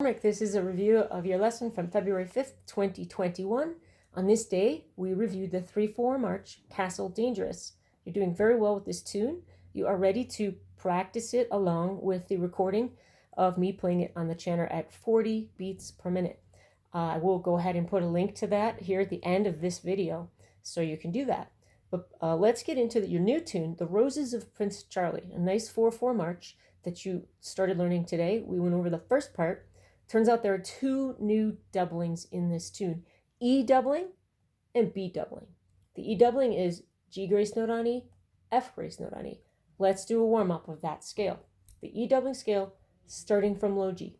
Cormac, this is a review of your lesson from February 5th, 2021. On this day, we reviewed the 3/4 March Castle Dangerous. You're doing very well with this tune. You are ready to practice it along with the recording of me playing it on the channel at 40 beats per minute. I will go ahead and put a link to that here at the end of this video, so you can do that. But let's get into your new tune, The Roses of Prince Charlie, a nice 4/4 march that you started learning today. We went over the first part. Turns out there are two new doublings in this tune, E doubling and B doubling. The E doubling is G grace note on E, F grace note on E. Let's do a warm-up of that scale. The E doubling scale starting from low G.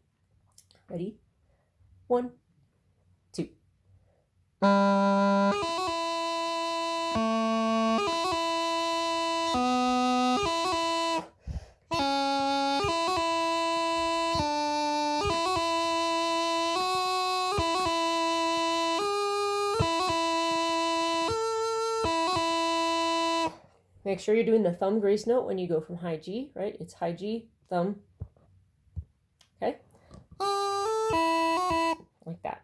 Ready? 1, 2. Make sure you're doing the thumb grace note when you go from high G, right? It's high G, thumb, okay? Like that.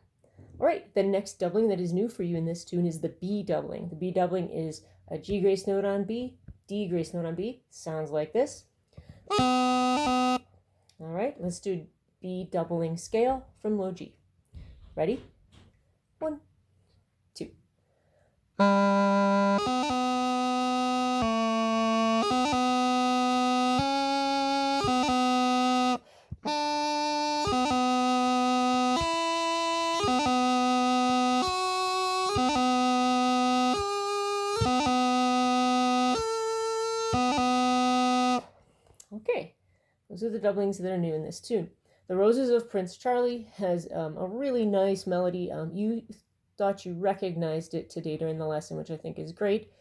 All right, the next doubling that is new for you in this tune is the B doubling. The B doubling is a G grace note on B, D grace note on B. Sounds like this. All right, let's do B doubling scale from low G. Ready? 1, 2. Okay, those are the doublings that are new in this tune. The Roses of Prince Charlie has a really nice melody. You thought you recognized it today during the lesson, which I think is great.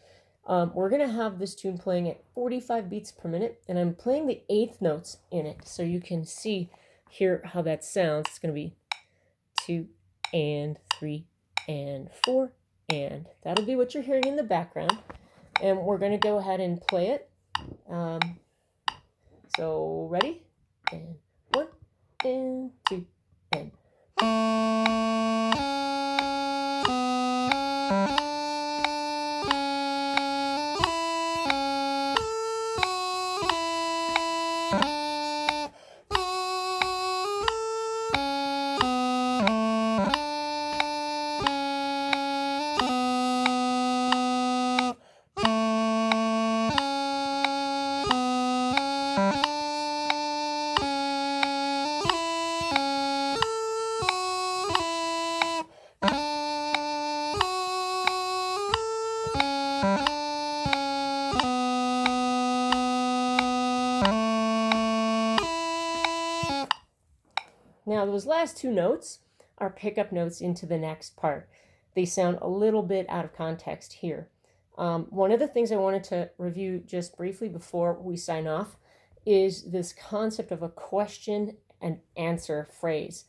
We're going to have this tune playing at 45 beats per minute, and I'm playing the 8th notes in it, so you can hear how that sounds. It's going to be 2 and 3 and 4, and that'll be what you're hearing in the background. And we're going to go ahead and play it. So ready? And 1 and 2 and. Now, those last two notes are pickup notes into the next part. They sound a little bit out of context here. One of the things I wanted to review just briefly before we sign off is this concept of a question and answer phrase.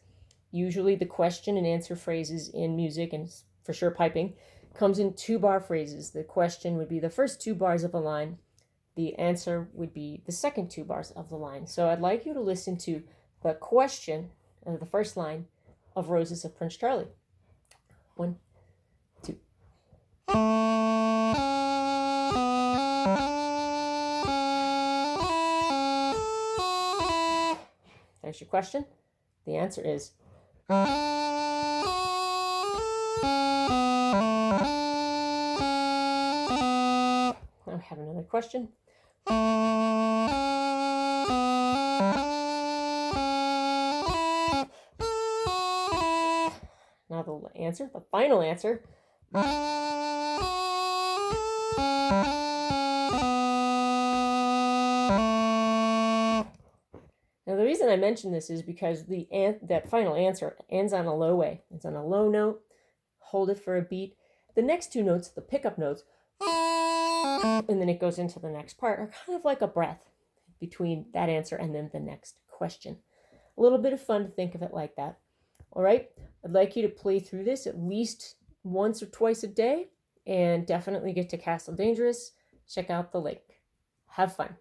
Usually the question and answer phrases in music, and for sure piping, comes in 2-bar phrases. The question would be the first 2 bars of a line. The answer would be the second 2 bars of the line. So I'd like you to listen to the question, the first line of Roses of Prince Charlie. 1, 2. There's your question. The answer is. Now we have another question. Now the answer, the final answer. Now the reason I mention this is because that final answer ends on a low A. It's on a low note. Hold it for a beat. The next 2 notes, the pickup notes, and then it goes into the next part, are kind of like a breath between that answer and then the next question. A little bit of fun to think of it like that. All right, I'd like you to play through this at least once or twice a day, and definitely get to Castle Dangerous. Check out the link. Have fun.